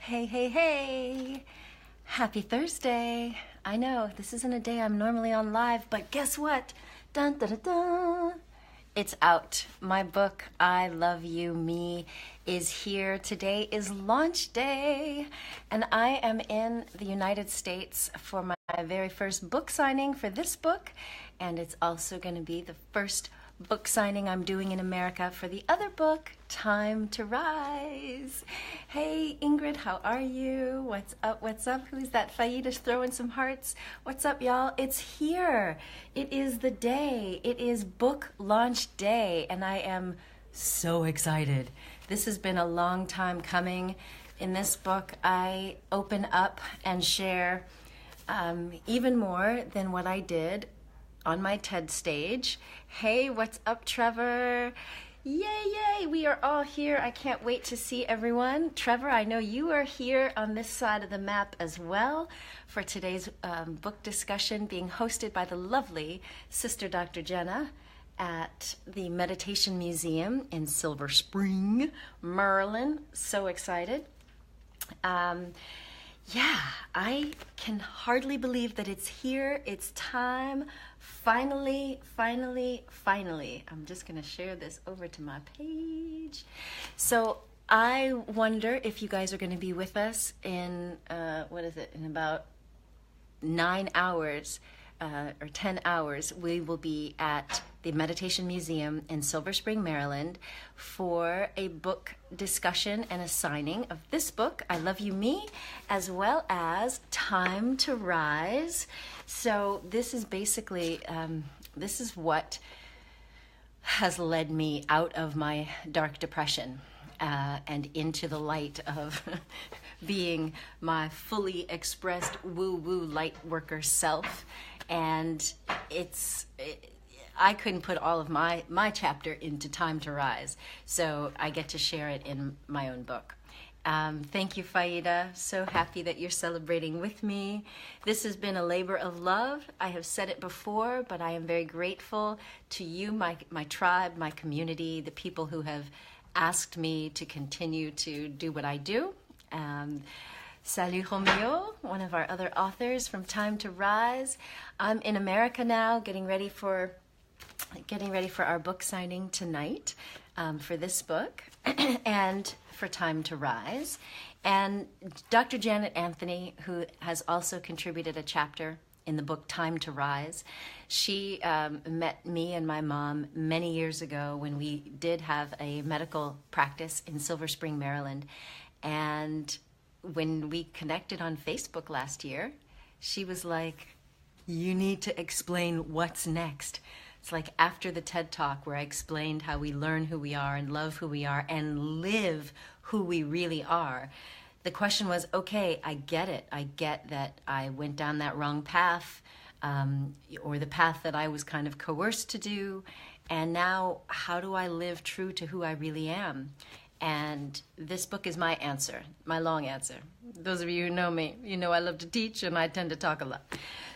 Hey, hey, hey. Happy Thursday. I know this isn't a day I'm normally on live, but guess what? Dun, dun, dun, dun. It's out. My book, I Love You, Me, is here. Today is launch day, and I am in the United States for my very first book signing for this book, and it's also going to be the first book signing I'm doing in America for the other book, Time to Rise. Hey, Ingrid, how are you? What's up? What's up? Who's that? Faida's throwing some hearts. What's up, y'all? It's here. It is the day. It is book launch day, and I am so excited. This has been a long time coming. In this book, I open up and share even more than what I did on my TED stage. Hey, what's up, Trevor? Yay, we are all here. I can't wait to see everyone. Trevor, I know you are here on this side of the map as well for today's book discussion being hosted by the lovely Sister Dr. Jenna at the Meditation Museum in Silver Spring, Maryland. So excited. Yeah, I can hardly believe that it's here. It's time. Finally. I'm just going to share this over to my page. So I wonder if you guys are going to be with us in, in about 9 hours or 10 hours. We will be at the Meditation Museum in Silver Spring, Maryland for a book discussion and a signing of this book, I Love You, Me, as well as Time to Rise. So this is basically, this is what has led me out of my dark depression and into the light of being my fully expressed woo-woo light worker self. And I couldn't put all of my chapter into Time to Rise, so I get to share it in my own book. Thank you, Faida. So happy that you're celebrating with me. This has been a labor of love. I have said it before, but I am very grateful to you, my tribe, my community, the people who have asked me to continue to do what I do. Salut Romeo, one of our other authors from Time to Rise. I'm in America now, getting ready for our book signing tonight for this book and for Time to Rise. And Dr. Janet Anthony, who has also contributed a chapter in the book Time to Rise, she met me and my mom many years ago when we did have a medical practice in Silver Spring, Maryland. And when we connected on Facebook last year, she was like, you need to explain what's next. It's like after the TED Talk where I explained how we learn who we are and love who we are and live who we really are. The question was, okay, I get it. I get that I went down that wrong path or the path that I was kind of coerced to do. And now how do I live true to who I really am? And this book is my answer, my long answer. Those of you who know me, you know I love to teach and I tend to talk a lot.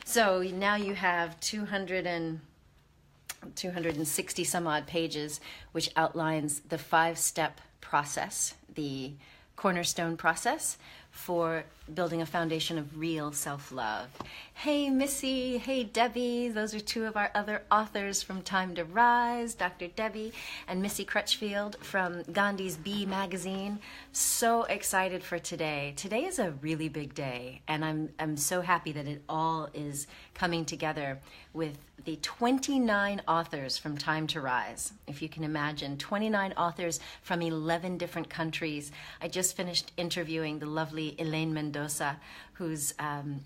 So now you have 260 some odd pages, which outlines the 5-step process, the Cornerstone Process for building a foundation of real self-love. Hey, Missy. Hey, Debbie. Those are two of our other authors from Time to Rise, Dr. Debbie and Missy Crutchfield from Gandhi's Bee magazine. So excited for today. Today is a really big day, and I'm so happy that it all is coming together with the 29 authors from Time to Rise. If you can imagine, 29 authors from 11 different countries. I just finished interviewing the lovely Elaine Mendoza, who's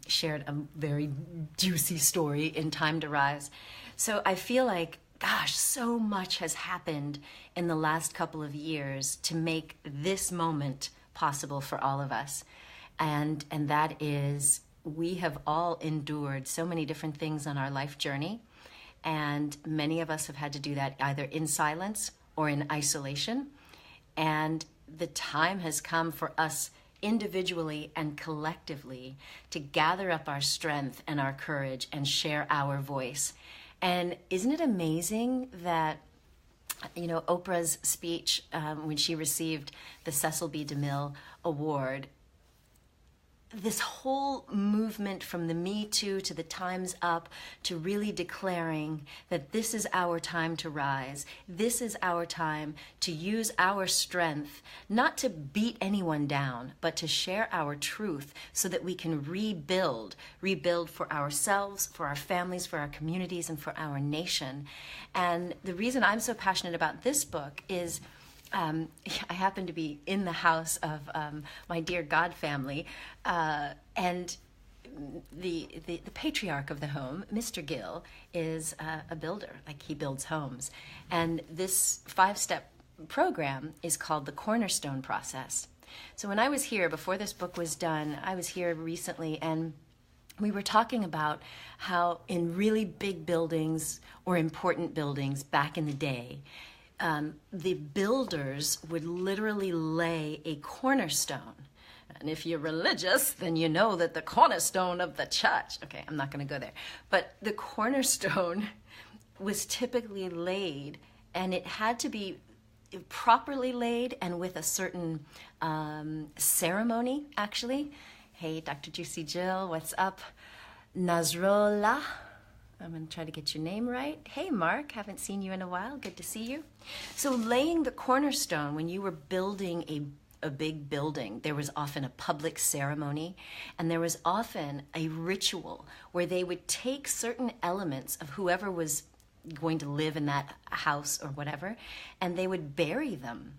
shared a very juicy story in Time to Rise. So I feel like, gosh, so much has happened in the last couple of years to make this moment possible for all of us. And that is, we have all endured so many different things on our life journey. And many of us have had to do that either in silence or in isolation. And the time has come for us individually and collectively to gather up our strength and our courage and share our voice. And isn't it amazing that, you know, Oprah's speech when she received the Cecil B. DeMille Award, this whole movement from the Me Too to the Time's Up to really declaring that this is our time to rise. This is our time to use our strength, not to beat anyone down, but to share our truth so that we can rebuild for ourselves, for our families, for our communities, and for our nation. And the reason I'm so passionate about this book is I happen to be in the house of my dear God family, and the patriarch of the home, Mr. Gill, is a builder. Like, he builds homes. And this 5-step program is called the Cornerstone Process. So when I was here, before this book was done, I was here recently, and we were talking about how in really big buildings or important buildings back in the day, the builders would literally lay a cornerstone. And if you're religious, then you know that the cornerstone of the church, okay, I'm not going to go there, but the cornerstone was typically laid, and it had to be properly laid and with a certain ceremony, actually. Hey, Dr. Juicy Jill, what's up? Nasrola. I'm going to try to get your name right. Hey, Mark, haven't seen you in a while. Good to see you. So laying the cornerstone, when you were building a big building, there was often a public ceremony, and there was often a ritual where they would take certain elements of whoever was going to live in that house or whatever, and they would bury them.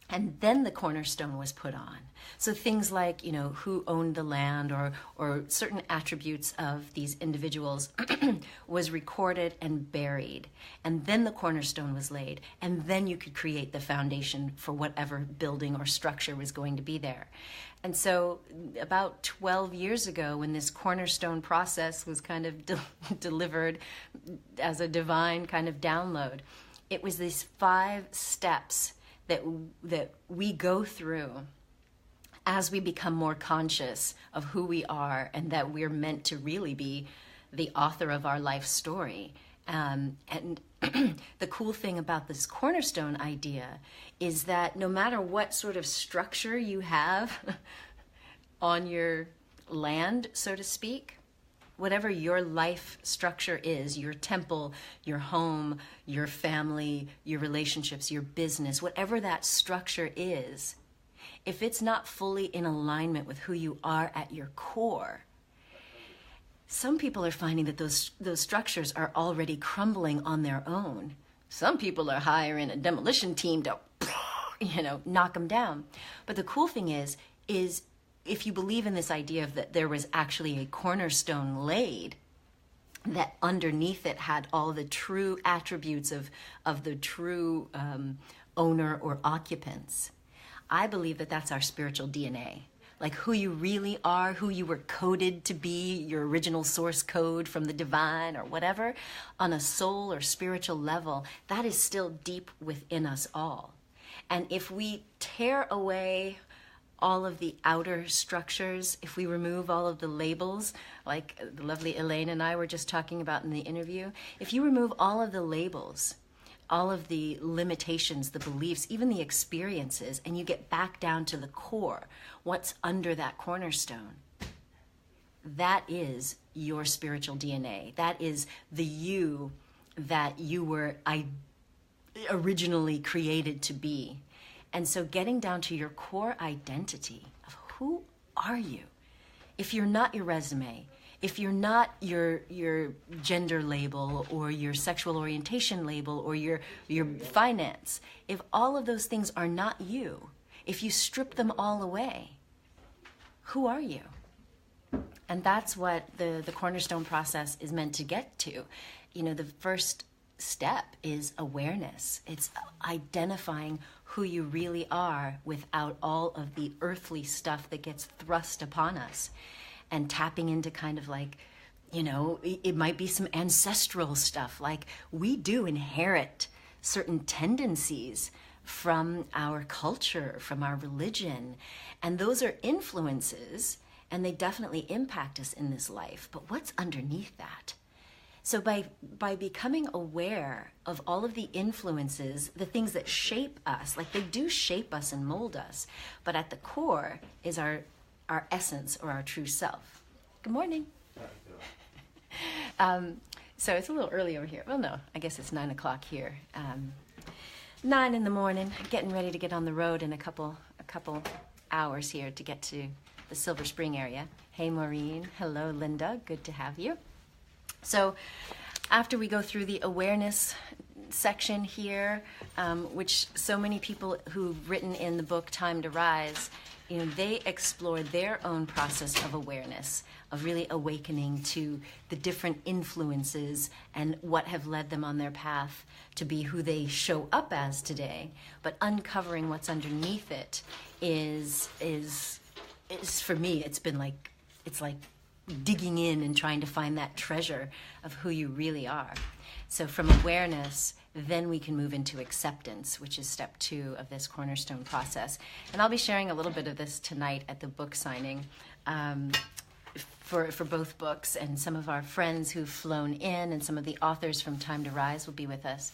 And then the cornerstone was put on. So things like, who owned the land or certain attributes of these individuals was recorded and buried. And then the cornerstone was laid. And then you could create the foundation for whatever building or structure was going to be there. And so about 12 years ago, when this cornerstone process was kind of delivered as a divine kind of download, it was these 5 steps that we go through as we become more conscious of who we are, and that we're meant to really be the author of our life story. And the cool thing about this cornerstone idea is that no matter what sort of structure you have on your land, so to speak, whatever your life structure is, your temple, your home, your family, your relationships, your business, whatever that structure is, if it's not fully in alignment with who you are at your core, some people are finding that those structures are already crumbling on their own. Some people are hiring a demolition team to, knock them down. But the cool thing is if you believe in this idea of that there was actually a cornerstone laid, that underneath it had all the true attributes of the true owner or occupants, I believe that that's our spiritual DNA. Like who you really are, who you were coded to be, your original source code from the divine or whatever, on a soul or spiritual level, that is still deep within us all. And if we tear away all of the outer structures, if we remove all of the labels, like the lovely Elaine and I were just talking about in the interview, if you remove all of the labels, all of the limitations, the beliefs, even the experiences, and you get back down to the core, what's under that cornerstone, that is your spiritual DNA. That is the you that you were originally created to be. And so getting down to your core identity of who are you? If you're not your resume, if you're not your gender label or your sexual orientation label or your finance, if all of those things are not you, if you strip them all away, who are you? And that's what the Cornerstone process is meant to get to. The first step is awareness. It's identifying who you really are without all of the earthly stuff that gets thrust upon us, and tapping into kind of like, it might be some ancestral stuff. Like we do inherit certain tendencies from our culture, from our religion, and those are influences, and they definitely impact us in this life. But what's underneath that? So by becoming aware of all of the influences, the things that shape us, like they do shape us and mold us, but at the core is our our essence or our true self. Good morning. So it's a little early over here. Well, no, I guess it's 9 o'clock here. 9 in the morning, getting ready to get on the road in a couple hours here to get to the Silver Spring area. Hey, Maureen. Hello, Linda. Good to have you. So after we go through the awareness section here, which so many people who've written in the book Time to Rise, they explore their own process of awareness, of really awakening to the different influences and what have led them on their path to be who they show up as today. But uncovering what's underneath it is for me, it's like digging in and trying to find that treasure of who you really are. So from awareness, then we can move into acceptance, which is step 2 of this Cornerstone process. And I'll be sharing a little bit of this tonight at the book signing for both books. And some of our friends who've flown in and some of the authors from Time to Rise will be with us.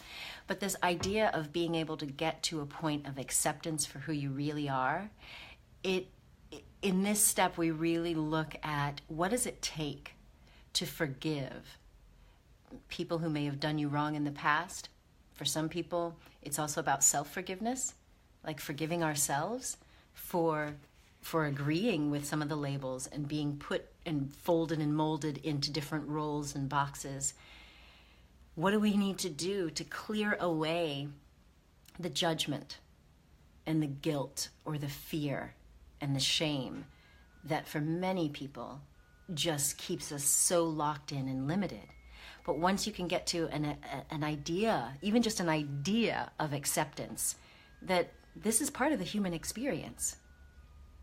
But this idea of being able to get to a point of acceptance for who you really are, in this step, we really look at what does it take to forgive people who may have done you wrong in the past. For some people, it's also about self-forgiveness, like forgiving ourselves for agreeing with some of the labels and being put and folded and molded into different roles and boxes. What do we need to do to clear away the judgment and the guilt or the fear and the shame that for many people just keeps us so locked in and limited? But once you can get to an idea, even just an idea of acceptance, that this is part of the human experience.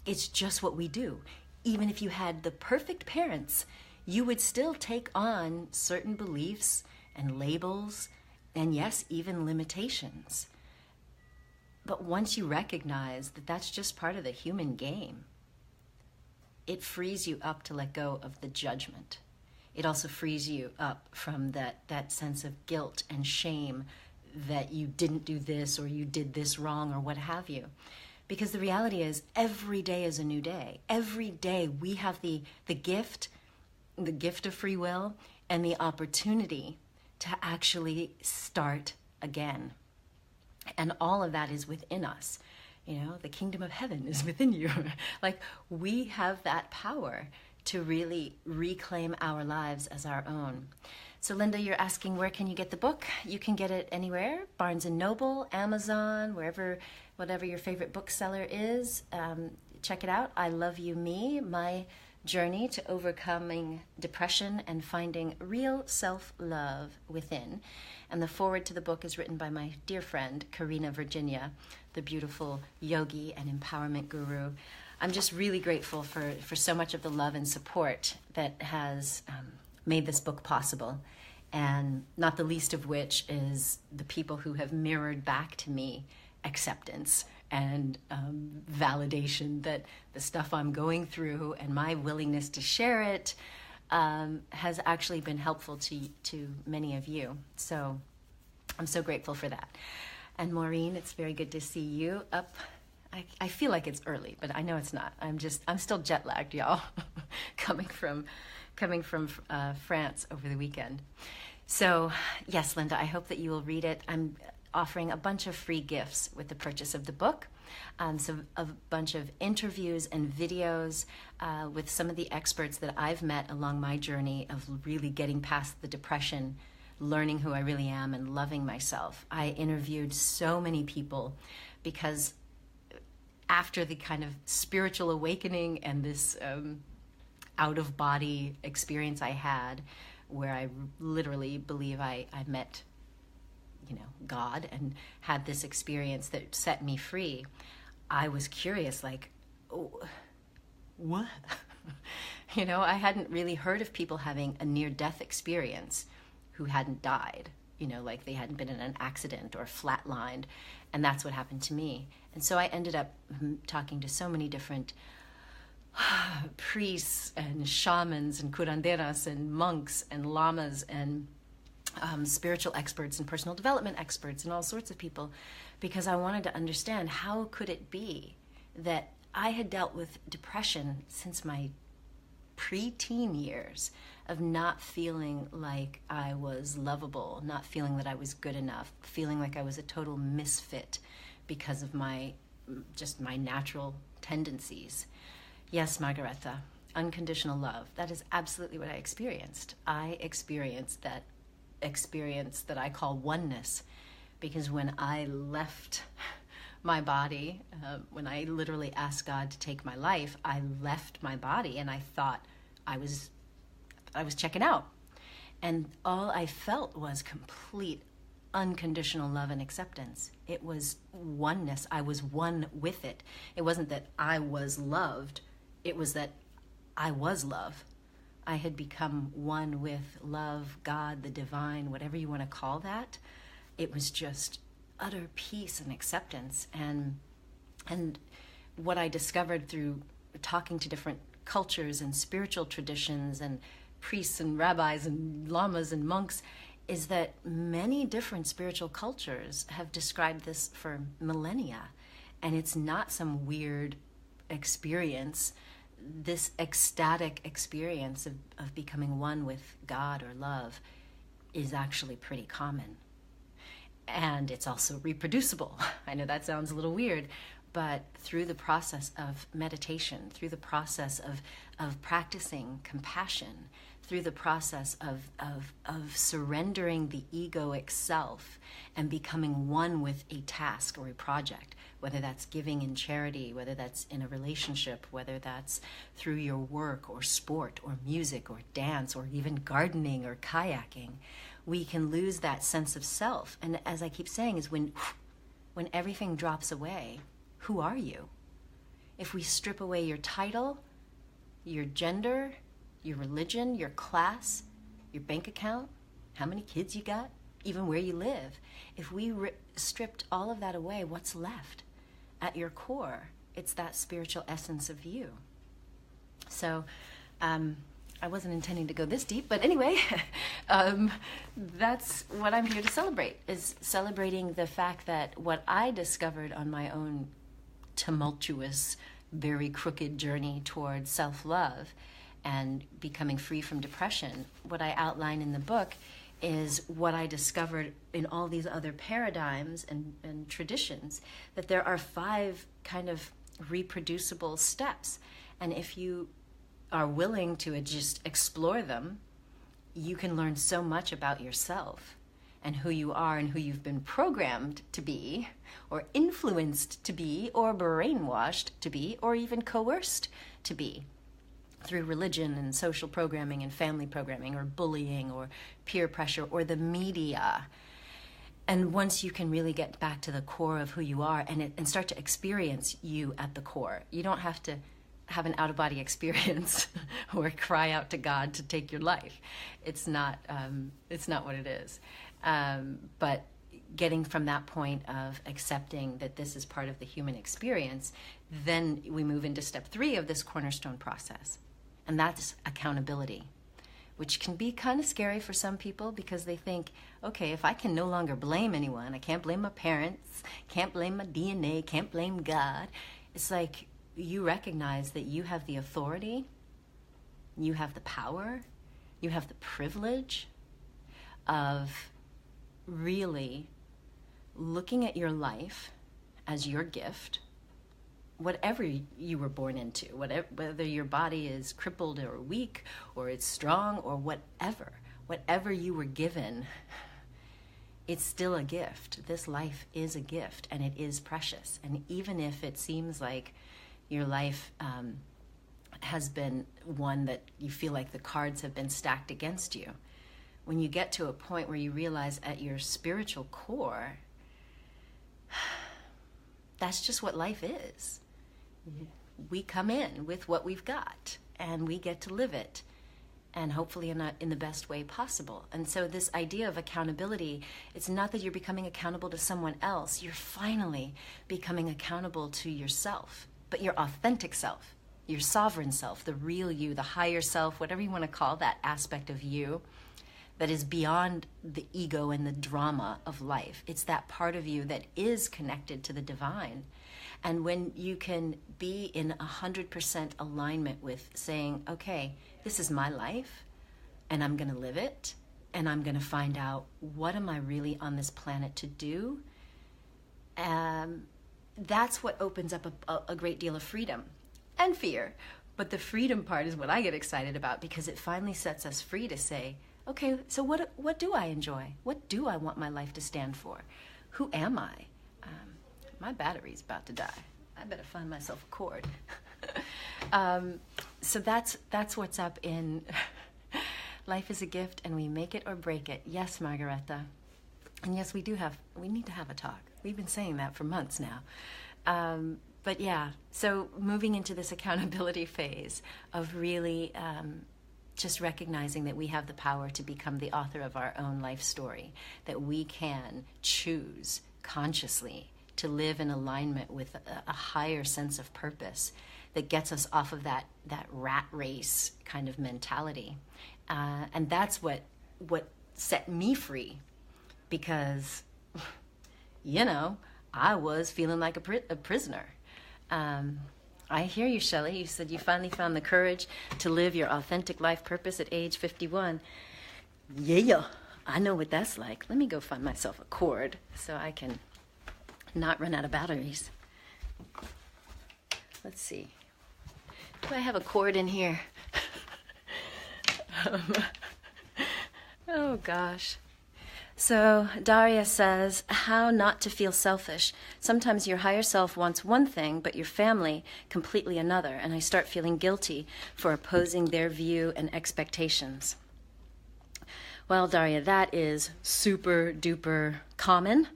It's just what we do. Even if you had the perfect parents, you would still take on certain beliefs and labels, and yes, even limitations. But once you recognize that that's just part of the human game, it frees you up to let go of the judgment. It also frees you up from that sense of guilt and shame that you didn't do this or you did this wrong or what have you. Because the reality is every day is a new day. Every day we have the gift of free will and the opportunity to actually start again. And all of that is within us. The kingdom of heaven is within you. Like, we have that power to really reclaim our lives as our own. So Linda, you're asking where can you get the book? You can get it anywhere, Barnes & Noble, Amazon, whatever your favorite bookseller is. Check it out. I Love You Me, my journey to overcoming depression and finding real self-love within. And the foreword to the book is written by my dear friend, Karina Virginia, the beautiful yogi and empowerment guru. I'm just really grateful for so much of the love and support that has made this book possible, and not the least of which is the people who have mirrored back to me acceptance and validation that the stuff I'm going through and my willingness to share it has actually been helpful to many of you. So I'm so grateful for that. And Maureen, it's very good to see you up. I feel like it's early, but I know it's not. I'm still jet lagged, y'all, coming from France over the weekend. So yes, Linda, I hope that you will read it. I'm offering a bunch of free gifts with the purchase of the book. So a bunch of interviews and videos with some of the experts that I've met along my journey of really getting past the depression, learning who I really am, and loving myself. I interviewed so many people because after the kind of spiritual awakening and this out-of-body experience I had, where I literally believe I met, God and had this experience that set me free, I was curious, like, oh, what? I hadn't really heard of people having a near-death experience who hadn't died, like they hadn't been in an accident or flatlined. And that's what happened to me. And so I ended up talking to so many different priests and shamans and curanderas and monks and lamas and spiritual experts and personal development experts and all sorts of people, because I wanted to understand how could it be that I had dealt with depression since my preteen years, of not feeling like I was lovable, not feeling that I was good enough, feeling like I was a total misfit because of my natural tendencies. Yes, Margaretha, unconditional love. That is absolutely what I experienced. I experienced that experience that I call oneness, because when I left my body, when I literally asked God to take my life, I left my body and I thought I was checking out. And all I felt was complete unconditional love and acceptance. It was oneness. I was one with it. It wasn't that I was loved. It was that I was love. I had become one with love, God, the divine, whatever you want to call that. It was just utter peace and acceptance. And what I discovered through talking to different cultures and spiritual traditions and priests and rabbis and lamas and monks is that many different spiritual cultures have described this for millennia. And it's not some weird experience. This ecstatic experience of becoming one with God or love is actually pretty common. And it's also reproducible. I know that sounds a little weird, but through the process of meditation, through the process of practicing compassion, through the process of surrendering the egoic self and becoming one with a task or a project, whether that's giving in charity, whether that's in a relationship, whether that's through your work or sport or music or dance or even gardening or kayaking, we can lose that sense of self. And as I keep saying, is when everything drops away, who are you? If we strip away your title, your gender, your religion, your class, your bank account, how many kids you got, even where you live, if we stripped all of that away, what's left? At your core, it's that spiritual essence of you. So I wasn't intending to go this deep, but anyway, that's what I'm here to celebrate, is celebrating the fact that what I discovered on my own tumultuous, very crooked journey towards self-love and becoming free from depression, what I outline in the book is what I discovered in all these other paradigms and traditions, that there are 5 kind of reproducible steps. And if you are willing to just explore them, you can learn so much about yourself and who you are and who you've been programmed to be, or influenced to be, or brainwashed to be, or even coerced to be, through religion and social programming and family programming or bullying or peer pressure or the media. And once you can really get back to the core of who you are and start to experience you at the core, you don't have to have an out-of-body experience or cry out to God to take your life. It's not what it is. But getting from that point of accepting that this is part of the human experience, then we move into step 3 of this Cornerstone process. And that's accountability, which can be kind of scary for some people because they think, okay, if I can no longer blame anyone, I can't blame my parents, can't blame my DNA, can't blame God. It's like you recognize that you have the authority, you have the power, you have the privilege of really looking at your life as your gift, whatever you were born into, whether your body is crippled or weak or it's strong or whatever you were given, it's still a gift. This life is a gift and it is precious. And even if it seems like your life has been one that you feel like the cards have been stacked against you, when you get to a point where you realize at your spiritual core, that's just what life is. We come in with what we've got and we get to live it, and hopefully in the best way possible. And so this idea of accountability, it's not that you're becoming accountable to someone else, you're finally becoming accountable to yourself, but your authentic self, your sovereign self, the real you, the higher self, whatever you want to call that aspect of you that is beyond the ego and the drama of life. It's that part of you that is connected to the divine. And when you can be in 100% alignment with saying, okay, this is my life and I'm going to live it, and I'm going to find out what am I really on this planet to do, that's what opens up a great deal of freedom and fear. But the freedom part is what I get excited about, because it finally sets us free to say, okay, so what do I enjoy? What do I want my life to stand for? Who am I? My battery's about to die. I better find myself a cord. So that's what's up in Life is a Gift and We Make It or Break It. Yes, Margareta. And yes, we need to have a talk. We've been saying that for months now. But yeah, so moving into this accountability phase of really just recognizing that we have the power to become the author of our own life story, that we can choose consciously to live in alignment with a higher sense of purpose that gets us off of that rat race kind of mentality. And that's what set me free, because, I was feeling like a prisoner. I hear you, Shelley. You said you finally found the courage to live your authentic life purpose at age 51. Yeah, I know what that's like. Let me go find myself a cord so I can not run out of batteries. Let's see. Do I have a cord in here? Oh, gosh. So Daria says, how not to feel selfish. Sometimes your higher self wants one thing, but your family completely another, and I start feeling guilty for opposing their view and expectations. Well, Daria, that is super duper common,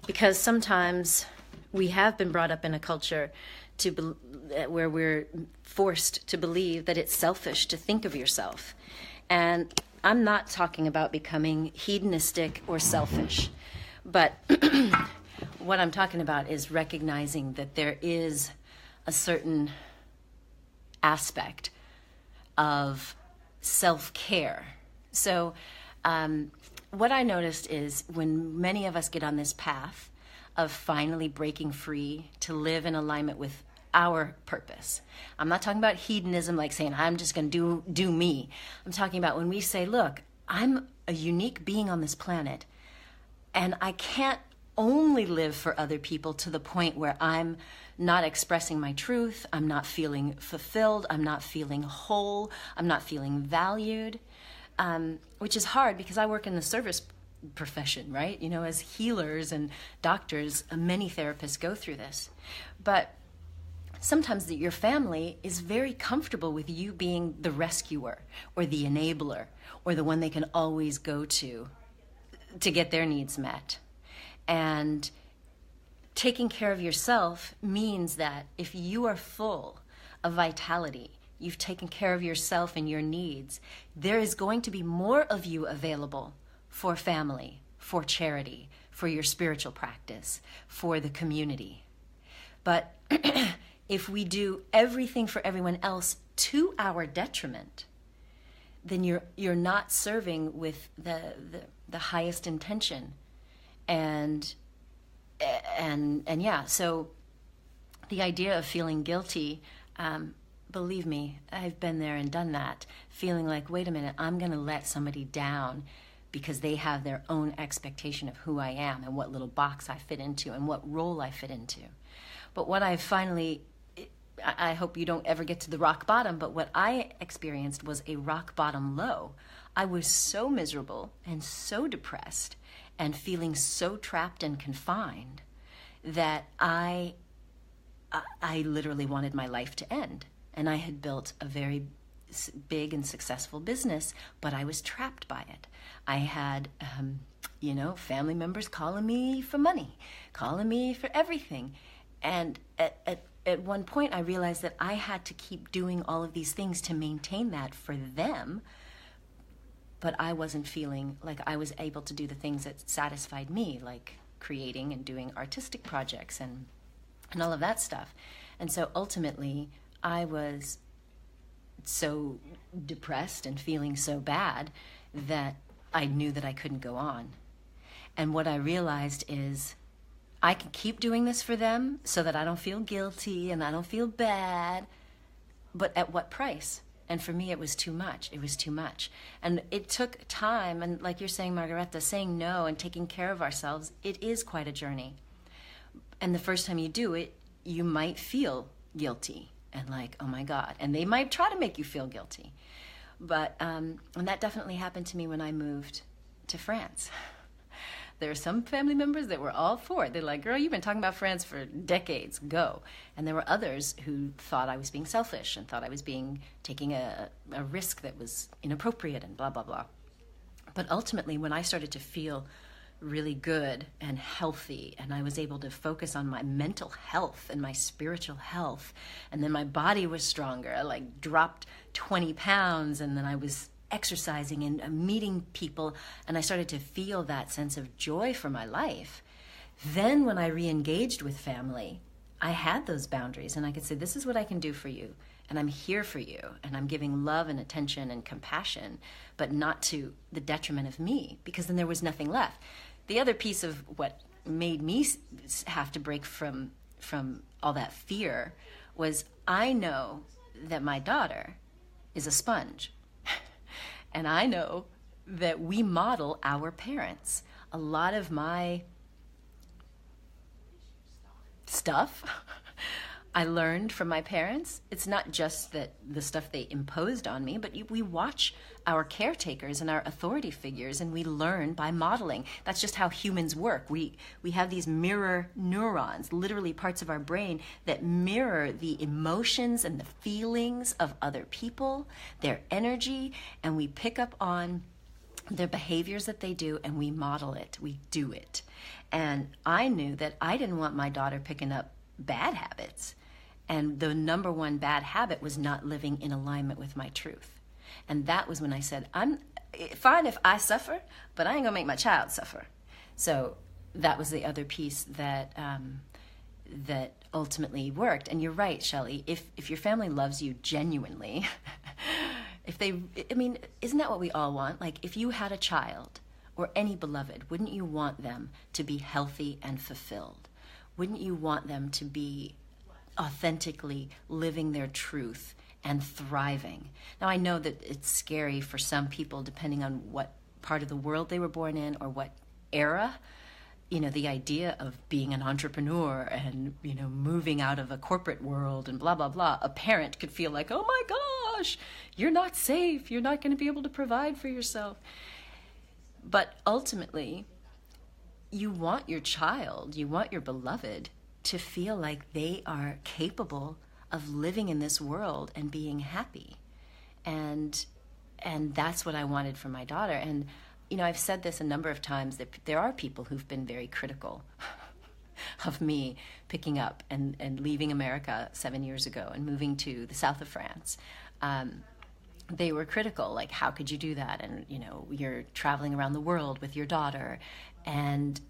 because sometimes we have been brought up in a culture where we're forced to believe that it's selfish to think of yourself. And I'm not talking about becoming hedonistic or selfish, but what I'm talking about is recognizing that there is a certain aspect of self-care. So what I noticed is when many of us get on this path of finally breaking free to live in alignment with our purpose. I'm not talking about hedonism, like saying, I'm just going to do me. I'm talking about when we say, look, I'm a unique being on this planet, and I can't only live for other people to the point where I'm not expressing my truth, I'm not feeling fulfilled, I'm not feeling whole, I'm not feeling valued, which is hard because I work in the service profession, right? As healers and doctors, many therapists go through this. But sometimes your family is very comfortable with you being the rescuer or the enabler or the one they can always go to get their needs met. And taking care of yourself means that if you are full of vitality, you've taken care of yourself and your needs, there is going to be more of you available for family, for charity, for your spiritual practice, for the community. But if we do everything for everyone else to our detriment, then you're not serving with the highest intention. And yeah, so the idea of feeling guilty, believe me, I've been there and done that, feeling like, wait a minute, I'm going to let somebody down because they have their own expectation of who I am and what little box I fit into and what role I fit into. But what I finally, I hope you don't ever get to the rock bottom, but what I experienced was a rock bottom low. I was so miserable and so depressed and feeling so trapped and confined that I literally wanted my life to end. And I had built a very big and successful business, but I was trapped by it. I had, family members calling me for money, calling me for everything. And at one point I realized that I had to keep doing all of these things to maintain that for them, but I wasn't feeling like I was able to do the things that satisfied me, like creating and doing artistic projects and all of that stuff. And so ultimately I was so depressed and feeling so bad that I knew that I couldn't go on. And what I realized is I can keep doing this for them so that I don't feel guilty and I don't feel bad, but at what price? And for me, it was too much. It was too much. And it took time. And like you're saying, Margareta, saying no and taking care of ourselves, it is quite a journey. And the first time you do it, you might feel guilty and like, oh my God. And they might try to make you feel guilty. But, and that definitely happened to me when I moved to France. There are some family members that were all for it. They're like, girl, you've been talking about France for decades, go. And there were others who thought I was being selfish and thought I was taking a risk that was inappropriate and blah, blah, blah. But ultimately, when I started to feel really good and healthy, and I was able to focus on my mental health and my spiritual health, and then my body was stronger, I like dropped 20 pounds, and then I was exercising and meeting people, and I started to feel that sense of joy for my life. Then when I re-engaged with family, I had those boundaries, and I could say, this is what I can do for you, and I'm here for you, and I'm giving love and attention and compassion, but not to the detriment of me, because then there was nothing left. The other piece of what made me have to break from all that fear was I know that my daughter is a sponge. And I know that we model our parents. A lot of my stuff I learned from my parents. It's not just that the stuff they imposed on me, but we watch our caretakers and our authority figures, and we learn by modeling. That's just how humans work. We have these mirror neurons, literally parts of our brain that mirror the emotions and the feelings of other people, their energy, and we pick up on their behaviors that they do, and we model it. We do it. And I knew that I didn't want my daughter picking up bad habits. And the number one bad habit was not living in alignment with my truth. And that was when I said, I'm fine if I suffer, but I ain't gonna make my child suffer. So that was the other piece that that ultimately worked. And you're right, Shelley, if your family loves you genuinely, isn't that what we all want? Like, if you had a child or any beloved, wouldn't you want them to be healthy and fulfilled? Wouldn't you want them to be authentically living their truth and thriving? Now, I know that it's scary for some people, depending on what part of the world they were born in or what era. You know, the idea of being an entrepreneur and, moving out of a corporate world and blah, blah, blah. A parent could feel like, oh my gosh, you're not safe. You're not going to be able to provide for yourself. But ultimately, you want your child, you want your beloved to feel like they are capable of living in this world and being happy. And that's what I wanted for my daughter. And, I've said this a number of times, that there are people who've been very critical of me picking up and leaving America 7 years ago and moving to the south of France. They were critical, like, how could you do that? And, you're traveling around the world with your daughter. And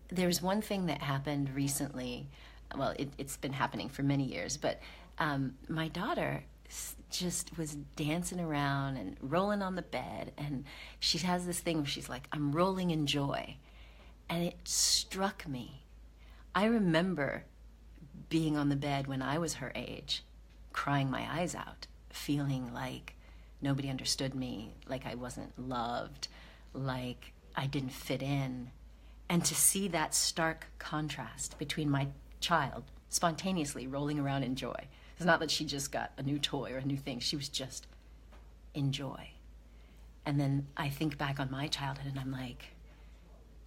there's one thing that happened recently. Well, it's been happening for many years, but my daughter just was dancing around and rolling on the bed, and she has this thing where she's like, I'm rolling in joy. And it struck me. I remember being on the bed when I was her age, crying my eyes out, feeling like nobody understood me, like I wasn't loved, like I didn't fit in. And to see that stark contrast between my child spontaneously rolling around in joy. It's not that she just got a new toy or a new thing. She was just in joy. And then I think back on my childhood and I'm like,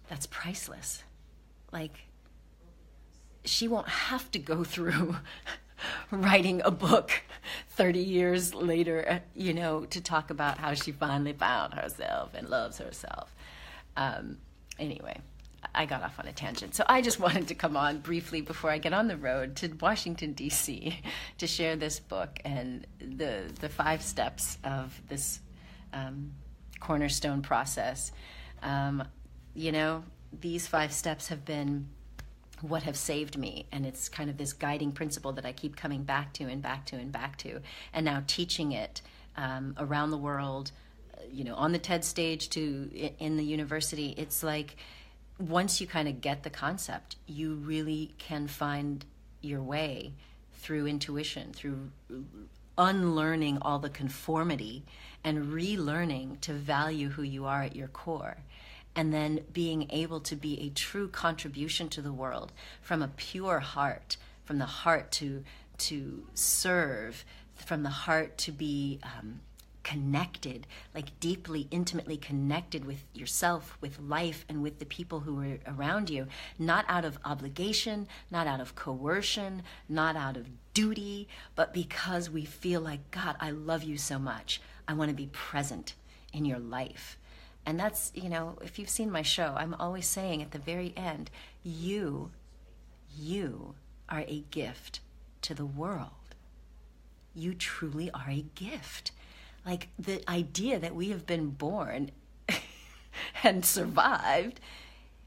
that's priceless. Like, she won't have to go through writing a book 30 years later, to talk about how she finally found herself and loves herself. Anyway, I got off on a tangent. So I just wanted to come on briefly before I get on the road to Washington, D.C. to share this book and the 5 steps of this Cornerstone Process. These 5 steps have been what have saved me, and it's kind of this guiding principle that I keep coming back to and back to and back to, and now teaching it around the world, on the TED stage in the university. It's like once you kind of get the concept, you really can find your way through intuition, through unlearning all the conformity and relearning to value who you are at your core, and then being able to be a true contribution to the world from a pure heart, from the heart to serve, from the heart to be connected, like deeply, intimately connected with yourself, with life, and with the people who are around you, not out of obligation, not out of coercion, not out of duty, but because we feel like, God, I love you so much. I want to be present in your life. And that's, if you've seen my show, I'm always saying at the very end, you are a gift to the world. You truly are a gift. Like the idea that we have been born and survived,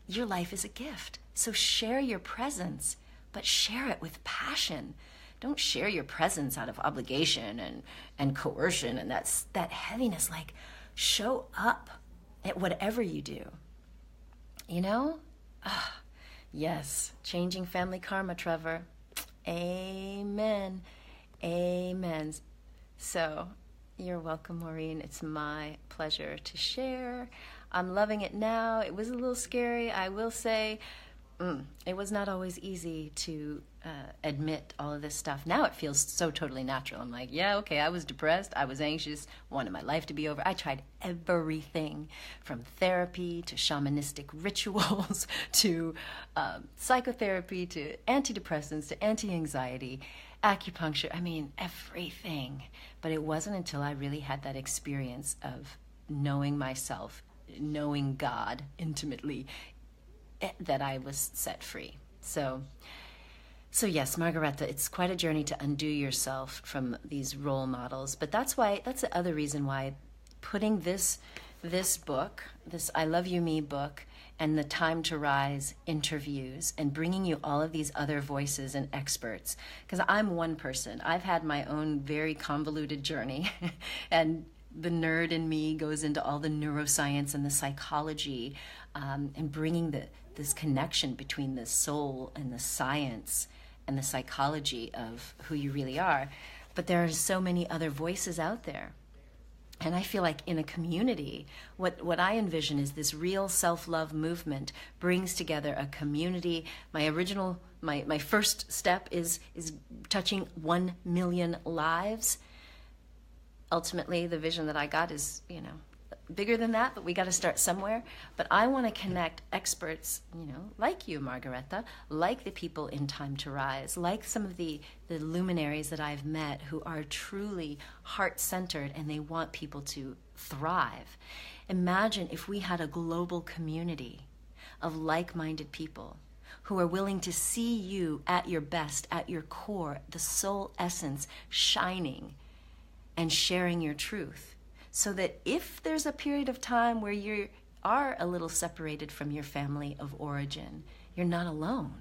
your life is a gift. So share your presence, but share it with passion. Don't share your presence out of obligation and coercion and that heaviness. Like, show up at whatever you do. Yes, changing family karma, Trevor. Amen. Amen. So, you're welcome, Maureen. It's my pleasure to share. I'm loving it now. It was a little scary, I will say. It was not always easy to admit all of this stuff. Now it feels so totally natural. I'm like, yeah, okay, I was depressed. I was anxious. Wanted my life to be over. I tried everything from therapy to shamanistic rituals to psychotherapy to antidepressants to anti-anxiety, acupuncture. I mean, everything. But it wasn't until I really had that experience of knowing myself, knowing God intimately, that I was set free. So yes, Margareta, it's quite a journey to undo yourself from these role models. But that's the other reason why putting this book, this I Love You Me book, and the Time to Rise interviews, and bringing you all of these other voices and experts, because I'm one person. I've had my own very convoluted journey, and the nerd in me goes into all the neuroscience and the psychology, and bringing this connection between the soul and the science and the psychology of who you really are. But there are so many other voices out there. And I feel like in a community, what I envision is this real self-love movement brings together a community. My first step is touching 1 million lives. Ultimately, the vision that I got is, bigger than that, but we got to start somewhere. But I want to connect experts, like you, Margareta, like the people in Time to Rise, like some of the luminaries that I've met who are truly heart-centered and they want people to thrive. Imagine if we had a global community of like-minded people who are willing to see you at your best, at your core, the soul essence shining and sharing your truth. So that if there's a period of time where you are a little separated from your family of origin, you're not alone.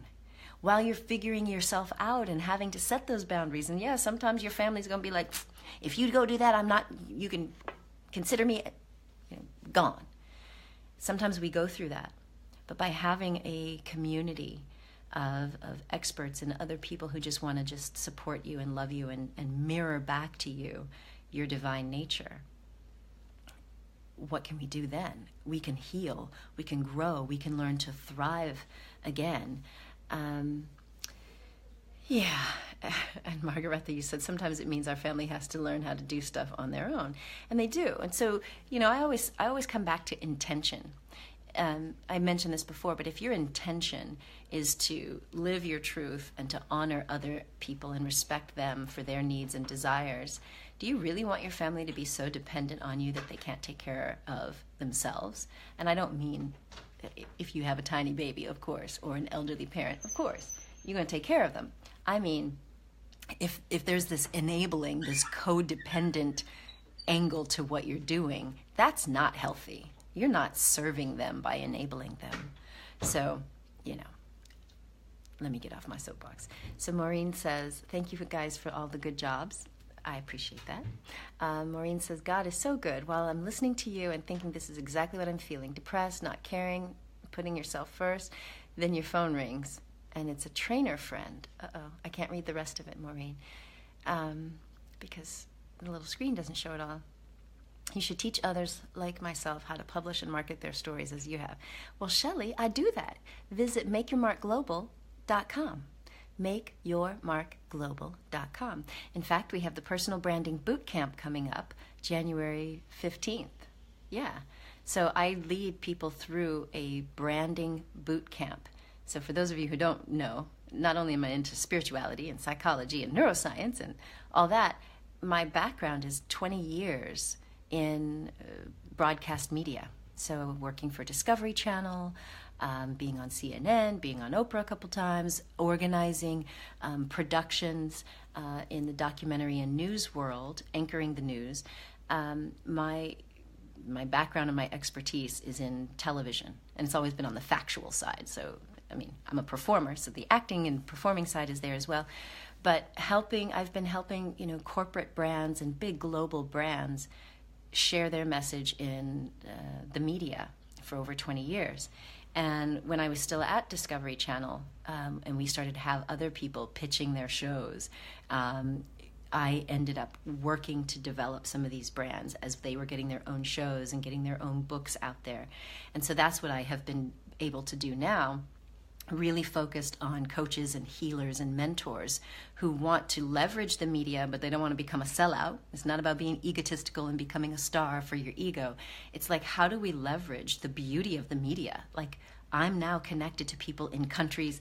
While you're figuring yourself out and having to set those boundaries, and yeah, sometimes your family's going to be like, if you go do that, you can consider me gone. Sometimes we go through that. But by having a community of experts and other people who just want to just support you and love you and mirror back to you your divine nature, what can we do then? We can heal, we can grow, we can learn to thrive again. Yeah, and Margareta, you said sometimes it means our family has to learn how to do stuff on their own, and they do. And so, I always come back to intention. I mentioned this before, but if your intention is to live your truth and to honor other people and respect them for their needs and desires, do you really want your family to be so dependent on you that they can't take care of themselves? And I don't mean if you have a tiny baby, of course, or an elderly parent, of course, you're going to take care of them. I mean, if there's this enabling, this codependent angle to what you're doing, that's not healthy. You're not serving them by enabling them. So, let me get off my soapbox. So Maureen says, thank you guys for all the good jobs. I appreciate that. Maureen says, God is so good. While I'm listening to you and thinking this is exactly what I'm feeling, depressed, not caring putting yourself first. Then your phone rings, and it's a trainer friend. I can't read the rest of it, Maureen, because the little screen doesn't show it all. You should teach others like myself how to publish and market their stories as you have. Well, Shelley, I do that. Visit makeyourmarkglobal.com. makeyourmarkglobal.com. In fact, we have the Personal Branding Boot Camp coming up January 15th. Yeah. So I lead people through a branding boot camp. So for those of you who don't know, not only am I into spirituality and psychology and neuroscience and all that, my background is 20 years in broadcast media. So working for Discovery Channel, being on CNN, being on Oprah a couple times, organizing productions in the documentary and news world, anchoring the news. My background and my expertise is in television, and it's always been on the factual side. So, I mean, I'm a performer, so the acting and performing side is there as well. But I've been helping, corporate brands and big global brands share their message in the media for over 20 years. And when I was still at Discovery Channel, and we started to have other people pitching their shows, I ended up working to develop some of these brands as they were getting their own shows and getting their own books out there. And so that's what I have been able to do now, really focused on coaches and healers and mentors who want to leverage the media, but they don't want to become a sellout. It's not about being egotistical and becoming a star for your ego. It's like, how do we leverage the beauty of the media? Like, I'm now connected to people in countries,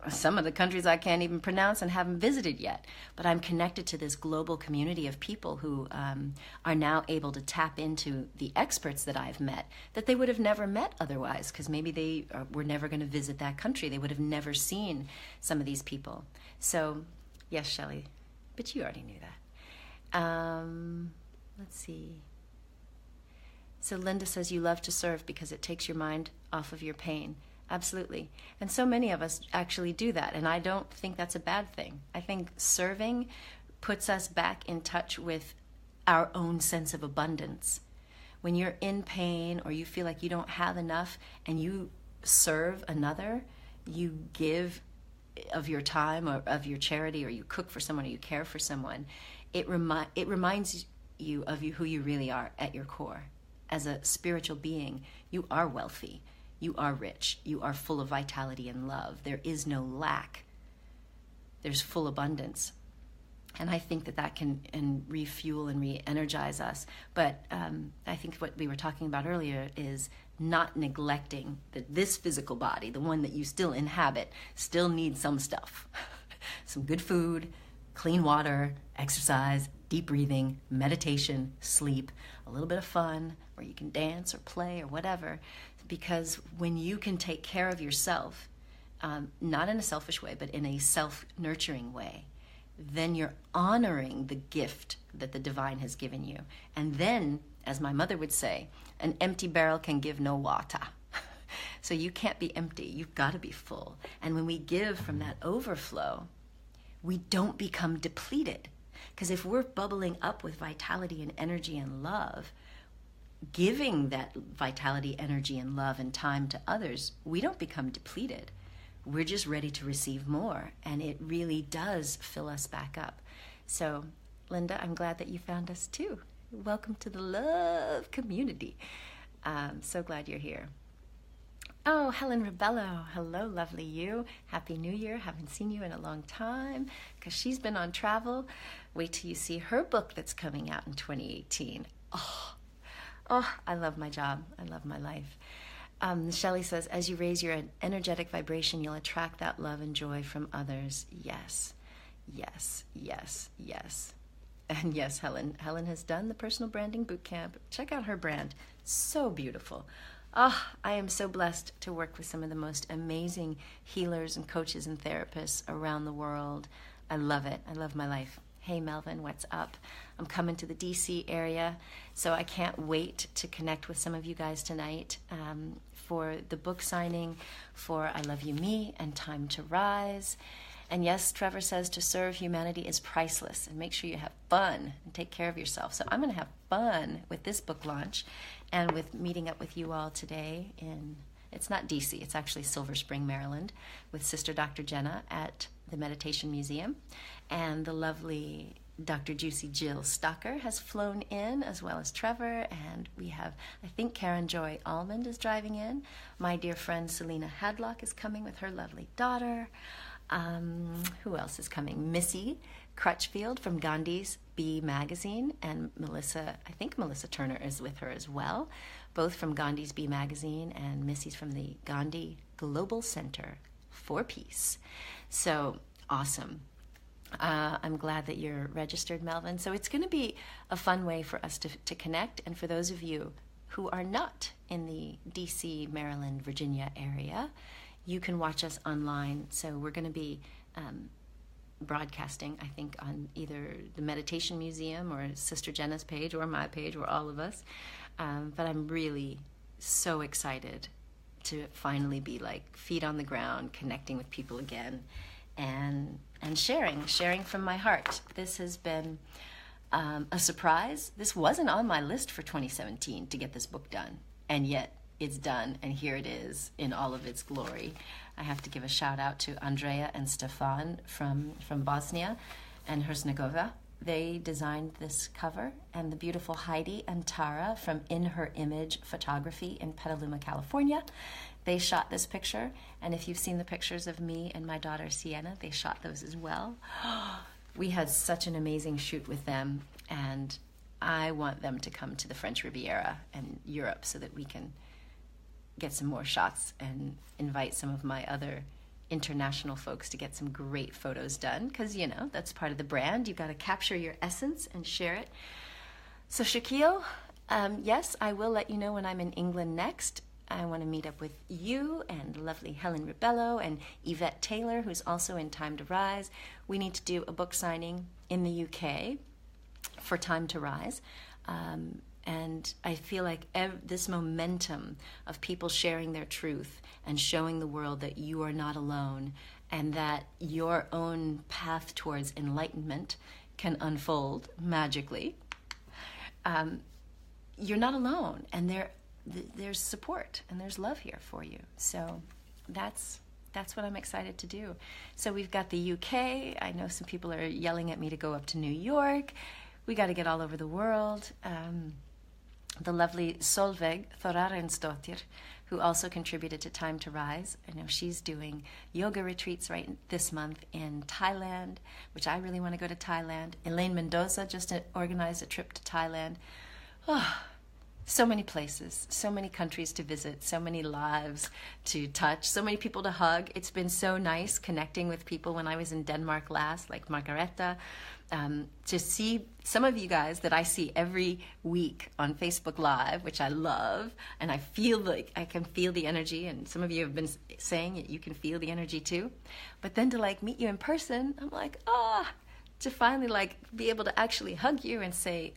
some of the countries I can't even pronounce and haven't visited yet, but I'm connected to this global community of people who are now able to tap into the experts that I've met that they would have never met otherwise, because maybe they were never going to visit that country. They would have never seen some of these people. So, yes, Shelley, but you already knew that. Let's see. So Linda says you love to serve because it takes your mind off of your pain. Absolutely. And so many of us actually do that, and I don't think that's a bad thing. I think serving puts us back in touch with our own sense of abundance. When you're in pain or you feel like you don't have enough and you serve another, you give of your time or of your charity, or you cook for someone or you care for someone, it reminds you of who you really are at your core. As a spiritual being, you are wealthy. You are rich. You are full of vitality and love. There is no lack. There's full abundance. And I think that can refuel and re-energize us. But I think what we were talking about earlier is not neglecting that this physical body, the one that you still inhabit, still needs some stuff. Some good food, clean water, exercise, deep breathing, meditation, sleep, a little bit of fun where you can dance or play or whatever. Because when you can take care of yourself, not in a selfish way, but in a self-nurturing way, then you're honoring the gift that the divine has given you. And then, as my mother would say, an empty barrel can give no water. So you can't be empty. You've got to be full. And when we give from that overflow, we don't become depleted. Because if we're bubbling up with vitality and energy and love, giving that vitality, energy, and love and time to others, we don't become depleted. We're just ready to receive more, and it really does fill us back up. So, Linda, I'm glad that you found us too. Welcome to the love community. So glad you're here. Oh, Helen Rebello. Hello, lovely you. Happy New Year. Haven't seen you in a long time because she's been on travel. Wait till you see her book that's coming out in 2018. Oh, I love my job. I love my life. Shelley says, as you raise your energetic vibration, you'll attract that love and joy from others. Yes, yes, yes, yes. And yes, Helen has done the Personal Branding Boot Camp. Check out her brand. So beautiful. I am so blessed to work with some of the most amazing healers and coaches and therapists around the world. I love it. I love my life. Hey, Melvin, what's up? I'm coming to the DC area, so I can't wait to connect with some of you guys tonight for the book signing for I Love You Me and Time to Rise. And yes, Trevor says to serve humanity is priceless, and make sure you have fun and take care of yourself. So I'm going to have fun with this book launch and with meeting up with you all today in It's not DC, it's actually Silver Spring, Maryland, with Sister Dr. Jenna at the Meditation Museum. And the lovely Dr. Juicy Jill Stocker has flown in, as well as Trevor. And we have, I think Karen Joy Almond is driving in. My dear friend Selena Hadlock is coming with her lovely daughter. Who else is coming? Missy Crutchfield from Gandhi's Bee Magazine, and Melissa, I think Melissa Turner is with her as well, both from Gandhi's Bee Magazine, and Missy's from the Gandhi Global Center for Peace. So awesome. I'm glad that you're registered, Melvin. So it's going to be a fun way for us to connect, and for those of you who are not in the DC, Maryland, Virginia area, you can watch us online. So we're going to be broadcasting, I think, on either the Meditation Museum or Sister Jenna's page or my page or all of us. But I'm really so excited to finally be like feet on the ground, connecting with people again, and sharing from my heart. This has been a surprise. This wasn't on my list for 2017 to get this book done, and yet it's done, and here it is in all of its glory. I have to give a shout out to Andrea and Stefan from Bosnia and Herzegovina. They designed this cover, and the beautiful Heidi and Tara from In Her Image Photography in Petaluma, California. They shot this picture, and if you've seen the pictures of me and my daughter Sienna, they shot those as well. We had such an amazing shoot with them, and I want them to come to the French Riviera and Europe so that we can get some more shots and invite some of my other international folks to get some great photos done, because, you know, that's part of the brand. You've got to capture your essence and share it. So Shaquille, yes, I will let you know when I'm in England next. I want to meet up with you and lovely Helen Ribello and Yvette Taylor, who's also in Time to Rise. We need to do a book signing in the UK for Time to Rise. And I feel like this momentum of people sharing their truth and showing the world that you are not alone, and that your own path towards enlightenment can unfold magically. You're not alone, and there's support and there's love here for you. So that's what I'm excited to do. So we've got the UK. I know some people are yelling at me to go up to New York. We got to get all over the world. The lovely Solveig Thorarinsdottir, who also contributed to Time to Rise. I know she's doing yoga retreats right this month in Thailand, which I really want to go to Thailand. Elaine Mendoza just organized a trip to Thailand. Oh, so many places, so many countries to visit, so many lives to touch, so many people to hug. It's been so nice connecting with people when I was in Denmark last, like Margareta, to see some of you guys that I see every week on Facebook Live, which I love, and I feel like I can feel the energy, and some of you have been saying it, you can feel the energy too. But then to like meet you in person, I'm like, to finally like be able to actually hug you and say,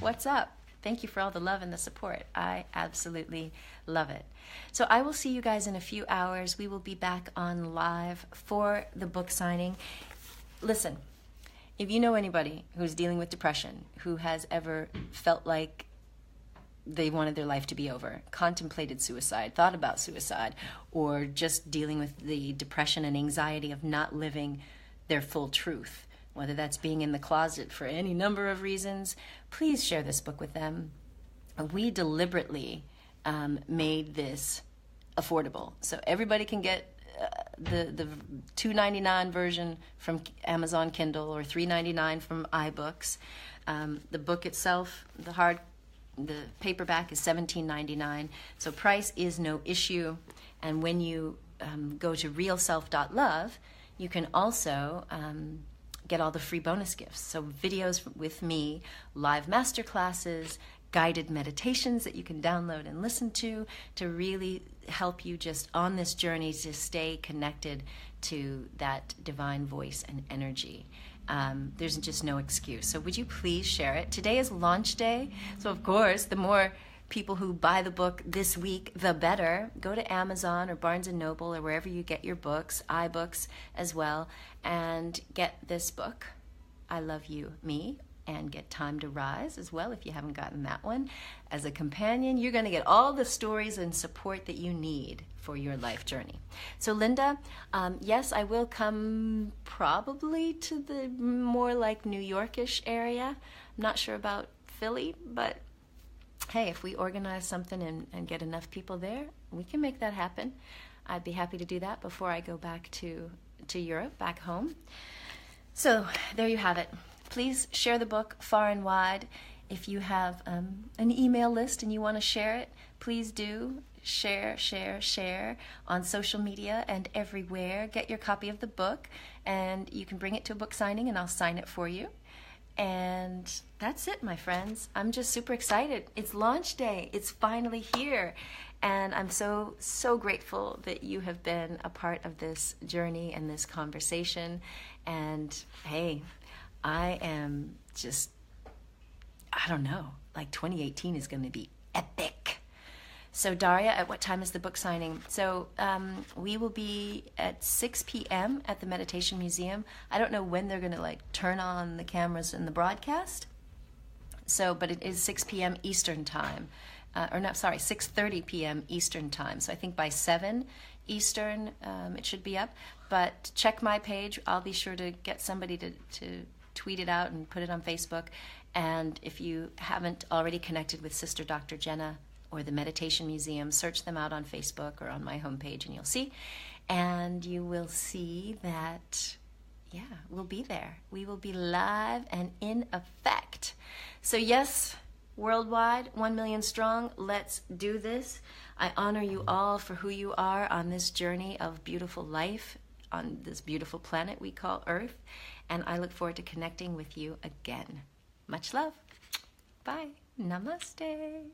what's up? Thank you for all the love and the support. I absolutely love it. So I will see you guys in a few hours. We will be back on live for the book signing. Listen, if you know anybody who's dealing with depression, who has ever felt like they wanted their life to be over, contemplated suicide, thought about suicide, or just dealing with the depression and anxiety of not living their full truth, whether that's being in the closet for any number of reasons, please share this book with them. We deliberately made this affordable, so everybody can get the $2.99 version from Amazon Kindle or $3.99 from iBooks. The book itself, the paperback is $17.99, so price is no issue. And when you go to realself.love, you can also get all the free bonus gifts. So videos with me, live masterclasses, guided meditations that you can download and listen to really help you just on this journey to stay connected to that divine voice and energy. There's just no excuse. So would you please share it? Today is launch day. So of course, the more people who buy the book this week, the better. Go to Amazon or Barnes & Noble or wherever you get your books, iBooks as well, and get this book, I Love You, Me, and get Time to Rise as well if you haven't gotten that one. As a companion, you're going to get all the stories and support that you need for your life journey. So Linda, yes, I will come probably to the more like New Yorkish area. I'm not sure about Philly, but hey, if we organize something and get enough people there, we can make that happen. I'd be happy to do that before I go back to Europe, back home. So there you have it. Please share the book far and wide. If you have an email list and you want to share it, please do. Share on social media and everywhere. Get your copy of the book, and you can bring it to a book signing and I'll sign it for you. And that's it, my friends. I'm just super excited. It's launch day. It's finally here. And I'm so, so grateful that you have been a part of this journey and this conversation. And hey, I am just, I don't know, like 2018 is going to be epic. So Daria, at what time is the book signing? So we will be at 6 p.m. at the Meditation Museum. I don't know when they're going to like turn on the cameras in the broadcast. So, but it is 6 p.m. Eastern time. 6:30 p.m. Eastern time. So I think by 7 Eastern it should be up. But check my page. I'll be sure to get somebody to tweet it out and put it on Facebook. And if you haven't already connected with Sister Dr. Jenna or the Meditation Museum, search them out on Facebook or on my homepage and you'll see. And you will see that, yeah, we'll be there. We will be live and in effect. So yes, worldwide, 1 million strong, let's do this. I honor you all for who you are on this journey of beautiful life on this beautiful planet we call Earth. And I look forward to connecting with you again. Much love. Bye. Namaste.